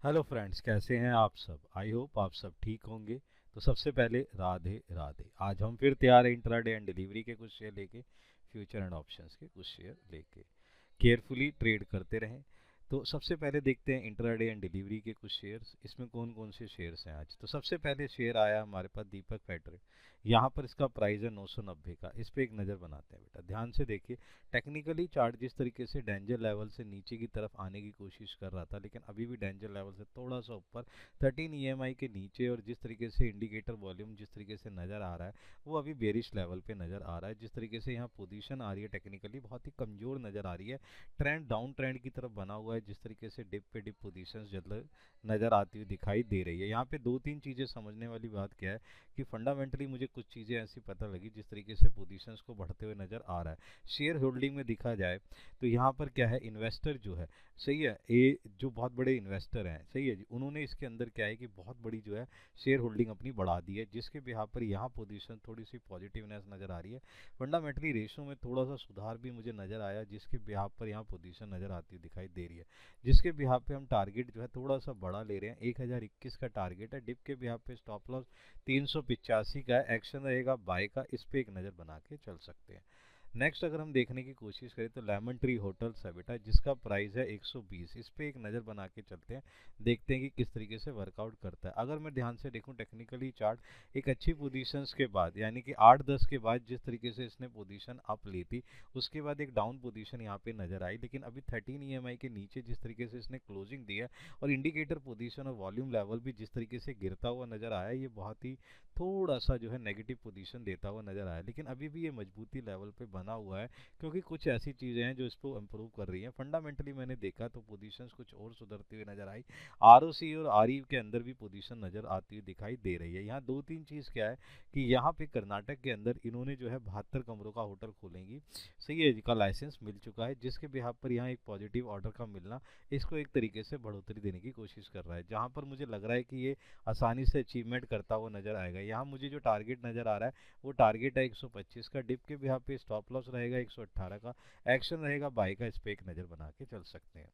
Hello friends, कैसे हैं आप सब। आई होप आप सब ठीक होंगे। तो सबसे पहले राधे राधे। आज हम फिर तैयार हैं इंट्राडे एंड डिलीवरी के कुछ शेयर लेके, फ्यूचर एंड ऑप्शंस के कुछ शेयर लेके। केयरफुली ट्रेड करते रहें। तो सबसे पहले देखते हैं इंट्राडे एंड डिलीवरी के कुछ शेयर्स, इसमें कौन कौन से शेयर्स हैं आज। तो सबसे पहले शेयर आया हमारे पास दीपक फैक्ट्री। यहाँ पर इसका प्राइस है 990 का। इस पे एक नज़र बनाते हैं बेटा, ध्यान से देखिए। टेक्निकली चार्ट जिस तरीके से डेंजर लेवल से नीचे की तरफ आने की कोशिश कर रहा था, लेकिन अभी भी डेंजर लेवल से थोड़ा सा ऊपर 13 ईएमआई के नीचे, और जिस तरीके से इंडिकेटर वॉल्यूम जिस तरीके से नज़र आ रहा है वो अभी बेरिश लेवल पे नज़र आ रहा है। जिस तरीके से यहाँ पोजीशन आ रही है टेक्निकली बहुत ही कमज़ोर नज़र आ रही है। ट्रेंड डाउन ट्रेंड की तरफ बना हुआ है। जिस तरीके से डिप पे डिप पोजीशंस जल्द नज़र आती हुई दिखाई दे रही है। यहाँ पे दो तीन चीज़ें समझने वाली बात क्या है कि फंडामेंटली मुझे कुछ चीज़ें ऐसी पता लगी, जिस तरीके से पोजीशंस को बढ़ते हुए नज़र आ रहा है। शेयर होल्डिंग में देखा जाए तो यहाँ पर क्या है, इन्वेस्टर जो है, सही है, ये जो बहुत बड़े इन्वेस्टर हैं, सही है जी, उन्होंने इसके अंदर क्या है कि बहुत बड़ी जो है शेयर होल्डिंग अपनी बढ़ा दी है, जिसके बिहार पर यहाँ पोजीशन थोड़ी सी पॉजिटिवनेस नज़र आ रही है। फंडामेंटली रेशो में थोड़ा सा सुधार भी मुझे नज़र आया, जिसके बिहार पर यहाँ पोजीशन नज़र आती दिखाई दे रही है। जिसके बिहार पे हम टारगेट जो है थोड़ा सा बड़ा ले रहे हैं। 1021 का टारगेट है। डिप के बिहार पे स्टॉप लॉस 385 का है। एक्शन रहेगा बाय का। इस पे एक नज़र बना के चल सकते हैं। नेक्स्ट अगर हम देखने की कोशिश करें तो लेमन ट्री होटल्स है बेटा, जिसका प्राइस है 120। इस पे एक नज़र बना के चलते हैं, देखते हैं कि किस तरीके से वर्कआउट करता है। अगर मैं ध्यान से देखूं टेक्निकली चार्ट, एक अच्छी पोजीशंस के बाद यानी कि 8-10 के बाद जिस तरीके से इसने पोजीशन अप ली थी, उसके बाद एक डाउन पोजीशन यहाँ पे नज़र आई। लेकिन अभी 13 ईएमआई के नीचे जिस तरीके से इसने क्लोजिंग दी है, और इंडिकेटर पोजीशन और वॉल्यूम लेवल भी जिस तरीके से गिरता हुआ नज़र आया, ये बहुत ही थोड़ा सा जो है नेगेटिव पोजीशन देता हुआ नज़र आया। लेकिन अभी भी ये मजबूती लेवल पे बना हुआ है, क्योंकि कुछ ऐसी चीज़ें हैं जो इसको इम्प्रूव कर रही हैं। फंडामेंटली मैंने देखा तो पोजीशंस कुछ और सुधरती हुई नजर आई। आरओसी और आरई के अंदर भी पोजीशन नज़र आती हुई दिखाई दे रही है। यहाँ दो तीन चीज़ क्या है कि यहाँ पे कर्नाटक के अंदर इन्होंने जो है 72 कमरों का होटल खोलेंगी, सही है जी, का लाइसेंस मिल चुका है, जिसके बिहार पर यहाँ एक पॉजिटिव ऑर्डर का मिलना इसको एक तरीके से बढ़ोतरी देने की कोशिश कर रहा है, जहाँ पर मुझे लग रहा है कि ये आसानी से अचीवमेंट करता हुआ नजर आएगा। यहाँ मुझे जो टारगेट नजर आ रहा है वो टारगेट है 125 का। डिप के बिहार पे स्टॉप लॉस रहेगा 118 का। एक्शन रहेगा बाय का। इस पे एक नज़र बना के चल सकते हैं।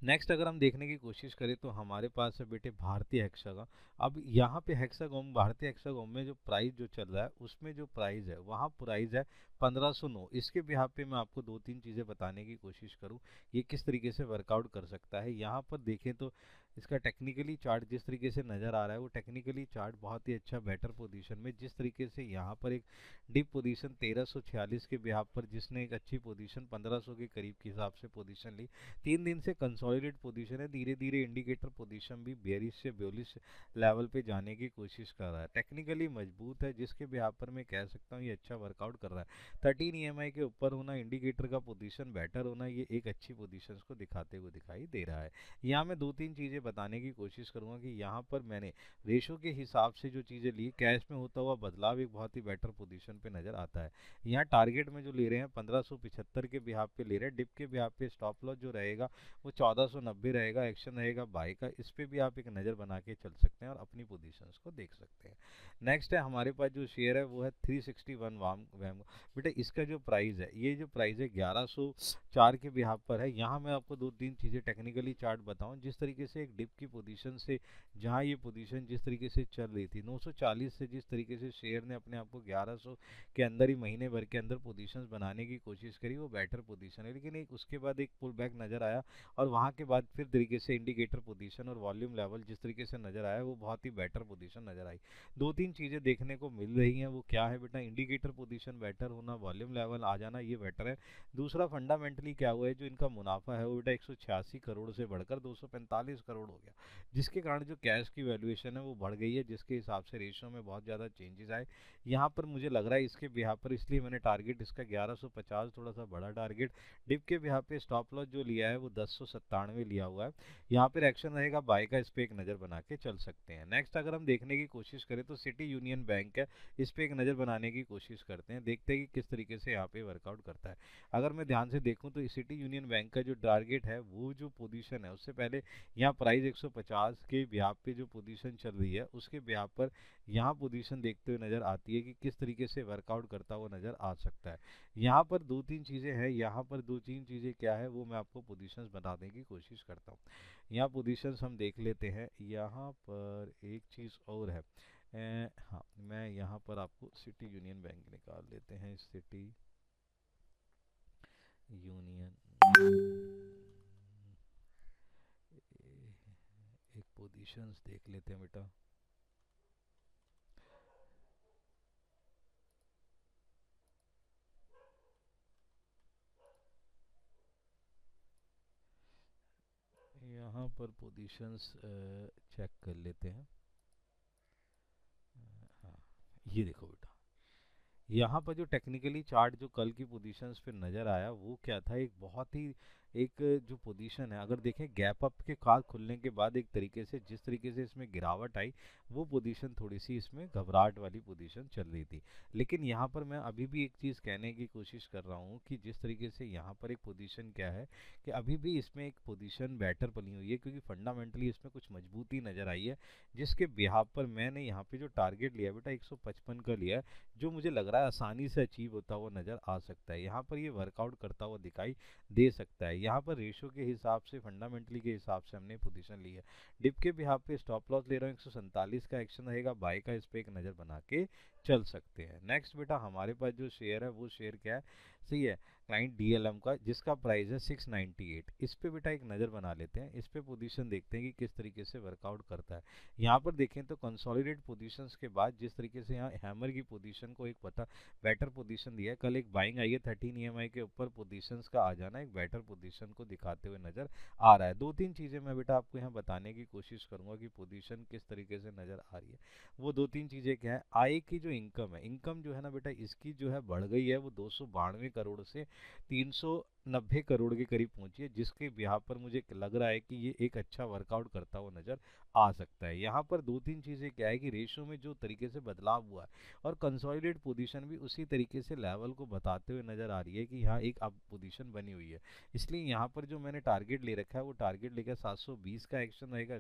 नेक्स्ट अगर हम देखने की कोशिश करें तो हमारे पास है बेटे भारतीय हेक्सागॉन। अब यहाँ पे हेक्सागॉन, भारतीय हेक्सागॉन में जो प्राइस जो चल रहा है, उसमें जो प्राइस है वहाँ प्राइस है 1509। इसके बिहार पे मैं आपको दो तीन चीज़ें बताने की कोशिश करूँ ये किस तरीके से वर्कआउट कर सकता है। यहाँ पर देखें तो इसका टेक्निकली चार्ट जिस तरीके से नज़र आ रहा है, वो टेक्निकली चार्ट बहुत ही अच्छा बेटर पोजीशन में, जिस तरीके से यहाँ पर एक डीप पोजीशन 1346 के बिहार पर, जिसने एक अच्छी पोजीशन 1500 के करीब के हिसाब से पोजीशन ली। 3 दिन से कंसोलिडेट पोजीशन है। धीरे धीरे इंडिकेटर पोजीशन भी बेरिश से बुलिश लेवल पे जाने की कोशिश कर रहा है। टेक्निकली मजबूत है, जिसके बिहार पर मैं कह सकता हूँ ये अच्छा वर्कआउट कर रहा है। 13 ईएमआई के ऊपर होना, इंडिकेटर का पोजीशन बेटर होना, ये एक अच्छी पोजीशन को दिखाते हुए दिखाई दे रहा है। यहाँ मैं दो तीन चीज़ें बताने की कोशिश करूँगा कि यहाँ पर मैंने रेशो के हिसाब से जो चीज़ें ली, कैश में होता हुआ बदलाव एक बहुत ही बेटर पोजीशन पे नज़र आता है। यहाँ टारगेट में जो ले रहे हैं 1575 के बिहार पे ले रहे हैं। डिप के बिहार पे स्टॉप लॉस जो रहेगा वो 1490 रहेगा। एक्शन रहेगा बाय का। इस पे भी आप एक नज़र बना के चल सकते हैं और अपनी पोजीशंस को देख सकते हैं। नेक्स्ट है हमारे पास जो शेयर है वो है 361 वाम वैम। बेटा इसका जो प्राइस है, ये जो प्राइस है 1104 के बिहार पर है। यहाँ मैं आपको दो तीन चीज़ें टेक्निकली चार्ट बताऊँ। जिस तरीके से एक डिप की पोजीशन से, जहाँ ये पोजीशन जिस तरीके से चल रही थी 940 से, जिस तरीके से शेयर ने अपने आप को 1100 के अंदर ही महीने भर के अंदर पोजीशंस बनाने की कोशिश करी, वो बेटर पोजीशन है। लेकिन एक उसके बाद एक पुल बैक नज़र आया, और वहाँ के बाद फिर तरीके से इंडिकेटर पोजीशन और वॉल्यूम लेवल जिस तरीके से नज़र आया, वो बहुत ही बेटर पोजीशन नज़र आई। दो तीन चीज़ें देखने को मिल रही हैं। वो क्या है बेटा, इंडिकेटर पोजीशन बेटर होना, वॉल्यूम लेवल आ जाना, ये बेटर है। दूसरा फंडामेंटली क्या हुआ है, जो इनका मुनाफा है वो बेटा 186 करोड़ से बढ़कर 245 करोड़ हो गया, जिसके कारण जो कैश की वैल्यूएशन है वो बढ़ गई है, जिसके हिसाब से रेशो में बहुत ज़्यादा चेंजेस आए। यहाँ पर मुझे लग रहा है इसके बिहार पर, इसलिए मैंने टारगेट इसका 1150 थोड़ा सा बड़ा टारगेट, डिप के बिहार पे स्टॉप लॉस जो लिया है वो 1097 लिया हुआ है। यहाँ पर एक्शन रहेगा बाय का। इस पे एक नज़र बना के चल सकते हैं। नेक्स्ट अगर हम देखने की कोशिश करें तो सिटी यूनियन बैंक है, इस पे एक नज़र बनाने की कोशिश करते हैं, देखते हैं कि किस तरीके से यहाँ पे वर्कआउट करता है। अगर मैं ध्यान से देखूँ तो सिटी यूनियन बैंक का जो टारगेट है वो जो पोजीशन है उससे पहले यहाँ प्राइस 150 के ब्याह पे जो पोजीशन चल रही है उसके ब्याह पर यहाँ पोजीशन देखते हुए नज़र आती है कि किस तरीके से वर्कआउट करता हुआ नज़र आ सकता है। यहाँ पर दो तीन चीज़ें हैं, यहाँ पर दो तीन चीज़ें क्या है वो मैं आपको पोजीशंस बताने की कोशिश करता हूँ। यहाँ पोजीशंस हम देख लेते हैं। यहाँ पर एक चीज़ और है, हाँ मैं यहाँ पर आपको सिटी यूनियन बैंक निकाल लेते हैं। सिटी यूनियन एक पोजीशंस देख लेते हैं बेटा। यहाँ पर पोजीशंस चेक कर लेते हैं। हाँ ये देखो बेटा, यहाँ पर जो टेक्निकली चार्ट जो कल की पोजीशंस पे नज़र आया वो क्या था, एक बहुत ही एक जो पोजीशन है अगर देखें गैप अप के खास खुलने के बाद एक तरीके से जिस तरीके से इसमें गिरावट आई वो पोजीशन थोड़ी सी इसमें घबराहट वाली पोजीशन चल रही थी। लेकिन यहाँ पर मैं अभी भी एक चीज़ कहने की कोशिश कर रहा हूँ कि जिस तरीके से यहाँ पर एक पोजीशन क्या है कि अभी भी इसमें एक पोजीशन बेटर बनी हुई है क्योंकि फंडामेंटली इसमें कुछ मजबूती नज़र आई है, जिसके बिहाफ पर मैंने यहाँ पे जो टारगेट लिया बेटा 155 का लिया है, जो मुझे लग रहा है आसानी से अचीव होता हुआ नज़र आ सकता है। यहाँ पर ये वर्कआउट करता हुआ दिखाई दे सकता है। यहाँ पर रेशो के हिसाब से फंडामेंटली के हिसाब से हमने पोजीशन ली है। डिप के बिहाफ पे स्टॉप लॉस ले रहा हूँ 147 का एक्शन रहेगा, बाय का इस पे एक नज़र बना के चल सकते हैं। नेक्स्ट बेटा हमारे पास जो शेयर है वो शेयर क्या है, सही है क्लाइंट डीएलएम का, जिसका प्राइस है 698। इस पे बेटा एक नज़र बना लेते हैं, इस पे पोजीशन देखते हैं कि किस तरीके से वर्कआउट करता है। यहाँ पर देखें तो कंसोलिडेट पोजीशंस के बाद जिस तरीके से यहाँ हैमर की पोजीशन को एक पता बेटर पोजीशन दिया है, कल एक बाइंग आई है 13 ईएमआई के ऊपर, पोजीशंस का आ जाना एक बेटर पोजीशन को दिखाते हुए नज़र आ रहा है। दो तीन चीज़ें मैं बेटा आपको यहाँ बताने की कोशिश करूँगा कि पोजीशन किस तरीके से नज़र आ रही है। वो दो तीन चीज़ें क्या है, आय की जो इनकम है, इनकम जो है ना बेटा इसकी जो है बढ़ गई है, वो 292 करोड़ से 390 करोड़ के करीब पहुंची है, जिसके बिहार पर मुझे लग रहा है कि ये एक अच्छा वर्कआउट करता हुआ नज़र आ सकता है। यहाँ पर दो तीन चीज़ें क्या है कि रेशो में जो तरीके से बदलाव हुआ है और कंसोलिडेट पोजीशन भी उसी तरीके से लेवल को बताते हुए नज़र आ रही है कि यहाँ एक अब पोजीशन बनी हुई है। इसलिए यहाँ पर जो मैंने टारगेट ले रखा है वो टारगेट लेकर 720 का एक्शन रहेगा,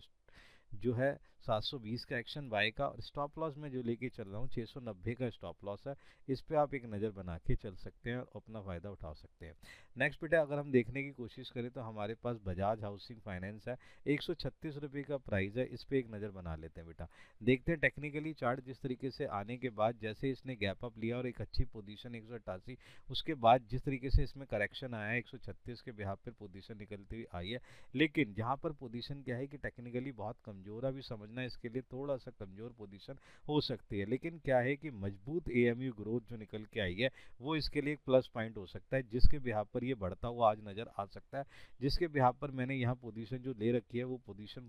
जो है 720 का एक्शन बाय का, और स्टॉप लॉस में जो लेके चल रहा हूँ 690 का स्टॉप लॉस है। इस पे आप एक नज़र बना के चल सकते हैं और अपना फ़ायदा उठा सकते हैं। नेक्स्ट बेटा अगर हम देखने की कोशिश करें तो हमारे पास बजाज हाउसिंग फाइनेंस है, 136 रुपये का प्राइस है, इस पे एक नज़र बना लेते हैं बेटा। देखते हैं टेक्निकली चार्ट जिस तरीके से आने के बाद जैसे इसने गैप अप लिया और एक अच्छी पोजीशन 188, उसके बाद जिस तरीके से इसमें करेक्शन आया है 136 के बिहाफ पर पोजीशन निकलती हुई आई है। लेकिन जहाँ पर पोजीशन क्या है कि टेक्निकली बहुत कमज़ोर, अभी समझना इसके लिए थोड़ा सा कमज़ोर पोजीशन हो सकती है, लेकिन क्या है कि मजबूत एएमयू ग्रोथ जो निकल के आई है वो इसके लिए एक प्लस पॉइंट हो सकता है, जिसके बिहाफ पर ये बढ़ता हुआ आज नज़र आ सकता है। जिसके बिहाफ पर मैंने यहाँ पोजीशन जो ले रखी है वो पोजीशन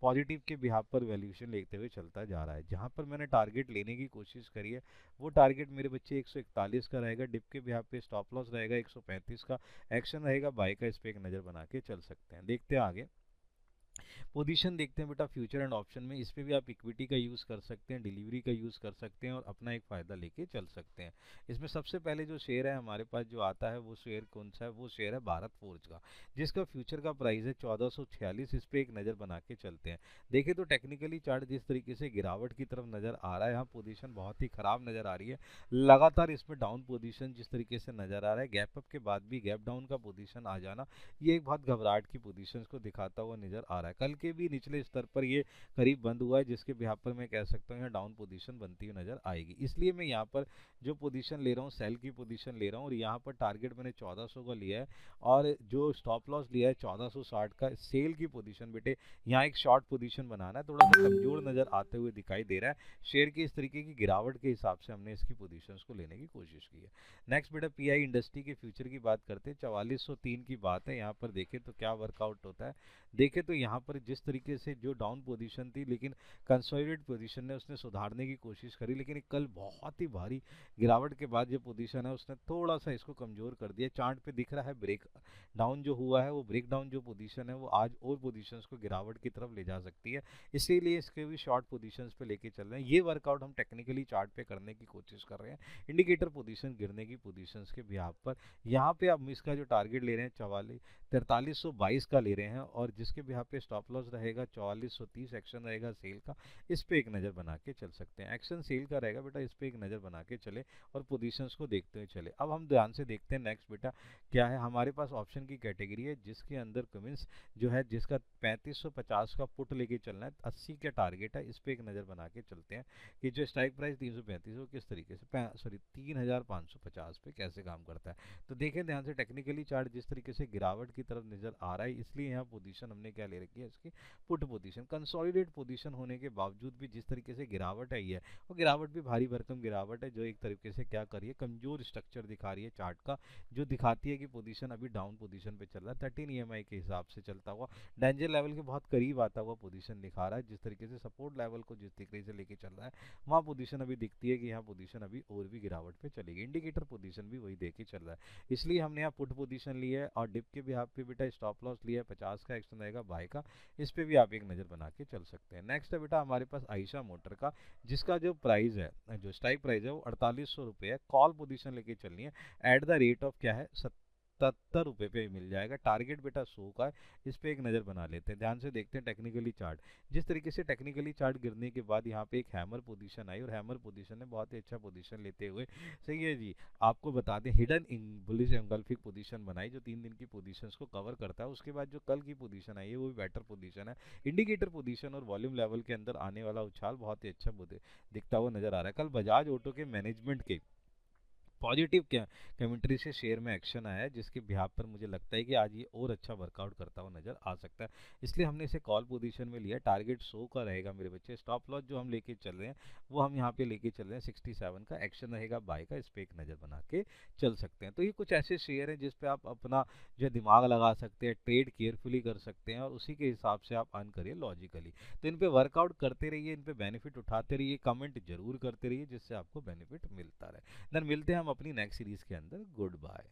पॉजिटिव के बिहाफ पर वैल्यूएशन लेते हुए चलता जा रहा है। जहाँ पर मैंने टारगेट लेने की कोशिश करी है वो टारगेट मेरे बच्चे 141 का रहेगा, डिप के बिहाफ पे स्टॉप लॉस रहेगा 135 का, एक्शन रहेगा बाय का, इस पे एक नज़र बना के चल सकते हैं। देखते हैं आगे पोजीशन देखते हैं बेटा फ्यूचर एंड ऑप्शन में, इस पे भी आप इक्विटी का यूज़ कर सकते हैं, डिलीवरी का यूज़ कर सकते हैं और अपना एक फ़ायदा लेके चल सकते हैं। इसमें सबसे पहले जो शेयर है हमारे पास जो आता है वो शेयर कौन सा है, वो शेयर है भारत फोर्ज का, जिसका फ्यूचर का प्राइस है 1446। इस पर एक नज़र बना के चलते हैं। देखें तो टेक्निकली चार्ट जिस तरीके से गिरावट की तरफ नज़र आ रहा है, यहाँ पोजीशन बहुत ही ख़राब नज़र आ रही है, लगातार इसमें डाउन पोजीशन जिस तरीके से नज़र आ रहा है, गैप अप के बाद भी गैप डाउन का पोजीशन आ जाना, ये एक बहुत घबराहट की पोजीशंस को दिखाता हुआ नज़र आ रहा है। कल के भी निचले स्तर पर ये करीब बंद हुआ है, जिसके बिहाफ पर मैं कह सकता हूँ यहाँ डाउन पोजीशन बनती हुई नज़र आएगी। इसलिए मैं यहाँ पर जो पोजीशन ले रहा हूँ सेल की पोजीशन ले रहा हूँ, और यहाँ पर टारगेट मैंने 1400 का लिया है और जो स्टॉप लॉस लिया है 1460 का। सेल की पोजीशन बेटे यहाँ एक शॉर्ट पोजीशन बनाना है, थोड़ा सा कमजोर नज़र आते हुए दिखाई दे रहा है। शेयर की इस तरीके की गिरावट के हिसाब से हमने इसकी पोजीशंस को लेने की कोशिश की है। नेक्स्ट बेटा पीआई इंडस्ट्री के फ्यूचर की बात करते हैं, 4403 की बात है। यहाँ पर देखें तो क्या वर्कआउट होता है, देखें तो यहाँ पर जिस तरीके से जो डाउन पोजीशन थी, लेकिन कंसोलिडेट पोजीशन ने उसने सुधारने की कोशिश करी, लेकिन कल बहुत ही भारी गिरावट के बाद जो पोजीशन है उसने थोड़ा सा इसको कमज़ोर कर दिया। चार्ट पे दिख रहा है ब्रेक डाउन जो हुआ है, वो ब्रेक डाउन जो पोजीशन है वो आज और पोजीशंस को गिरावट की तरफ ले जा सकती है, इसीलिए इसके भी शॉर्ट पोजीशंस पे लेके चल रहे हैं। ये वर्कआउट हम टेक्निकली चार्ट पे करने की कोशिश कर रहे हैं इंडिकेटर पोजीशन गिरने की पोजीशंस के बिहाफ पर। यहाँ पे अब इसका जो टारगेट ले रहे हैं 4322 का ले रहे हैं, और जिसके बिहाफ पे स्टॉप लॉस रहेगा 4430 एक्शन रहेगा सेल का, इस पे एक नज़र बना के चल सकते हैं। एक्शन सेल का रहेगा बेटा, इस पे एक नज़र बना के चले और पोजीशंस को देखते हुए चले। अब हम ध्यान से देखते हैं नेक्स्ट बेटा क्या है। हमारे पास ऑप्शन की कैटेगरी है जिसके अंदर कमिंस जो है जिसका 3550 का पुट लेके चलना है, 80 का टारगेट है, इस पे एक नज़र बना के चलते हैं कि जो स्ट्राइक प्राइस 335 वो किस तरीके से 3550 पे कैसे काम करता है। तो देखें ध्यान से टेक्निकली चार्ट जिस तरीके से गिरावट की तरफ नजर आ रहा है, इसलिए यहाँ पोजीशन हमने क्या ले रखी है इसकी पुट पोजीशन। कंसोलिडेट पोजीशन होने के बावजूद भी जिस तरीके से गिरावट आई है, वो गिरावट भी भारी भरकम गिरावट है, जो एक तरीके से क्या कर रही है, कमजोर स्ट्रक्चर दिखा रही है चार्ट का, जो दिखाती है कि पोजीशन अभी डाउन पोजीशन पे चल रहा है। 13 EMI के हिसाब से चलता हुआ डेंजर लेवल के बहुत करीब आता हुआ पोजीशन दिखा रहा है। जिस तरीके से सपोर्ट लेवल को जिस तरीके से लेके चल रहा है, वहाँ पोजीशन अभी दिखती है कि यहाँ पोजीशन अभी और भी गिरावट पे चलेगी। इंडिकेटर पोजीशन भी वही देके चल रहा है, इसलिए हमने यहाँ पुट पोजीशन ली है, और डिप के भी यहाँ पे बेटा स्टॉप लॉस लिया है 50 का, एक्शन रहेगा बाय का, इस पे भी आप एक नज़र बना के चल सकते हैं। नेक्स्ट है बेटा हमारे पास आयशा मोटर का, जिसका जो प्राइस है, जो स्ट्राइक प्राइस है वो 4800 रुपये है। कॉल पोजीशन लेके चलनी है एट द रेट ऑफ क्या है 77 रुपये पे मिल जाएगा। टारगेट बेटा 100 का है, इस पे एक नज़र बना लेते हैं। ध्यान से देखते हैं टेक्निकली चार्ट, जिस तरीके से टेक्निकली चार्ट गिरने के बाद यहाँ पे एक हैमर पोजीशन आई, और हैमर पोजीशन ने बहुत ही अच्छा पोजीशन लेते हुए, सही है जी, आपको बता दें हिडन बुलिश एंगल्फिक पोजीशन बनाई जो 3 दिन की पोजीशंस को कवर करता है। उसके बाद जो कल की पोजीशन आई है वो भी बेटर पोजीशन है। इंडिकेटर पोजीशन और वॉल्यूम लेवल के अंदर आने वाला उछाल बहुत ही अच्छा दिखता हुआ नजर आ रहा है। कल बजाज ऑटो के मैनेजमेंट के पॉजिटिव क्या कमेंट्री से शेयर में एक्शन आया है, जिसके बिहाफ पर मुझे लगता है कि आज ये और अच्छा वर्कआउट करता हुआ नजर आ सकता है, इसलिए हमने इसे कॉल पोजीशन में लिया। टारगेट 100 का रहेगा मेरे बच्चे। स्टॉप लॉस जो हम लेके चल रहे हैं वो हम यहाँ पे लेके चल रहे हैं 67 का, एक्शन रहेगा बाय का, इस पे एक नज़र बना के चल सकते हैं। तो ये कुछ ऐसे शेयर हैं जिस पे आप अपना जो दिमाग लगा सकते हैं, ट्रेड केयरफुली कर सकते हैं, और उसी के हिसाब से आप अर्न करिए लॉजिकली। तो इन पे वर्कआउट करते रहिए, इन पे बेनिफिट उठाते रहिए, कमेंट जरूर करते रहिए जिससे आपको बेनिफिट मिलता रहे। देन मिलते हैं हम अपनी नेक्स्ट सीरीज के अंदर। Good bye.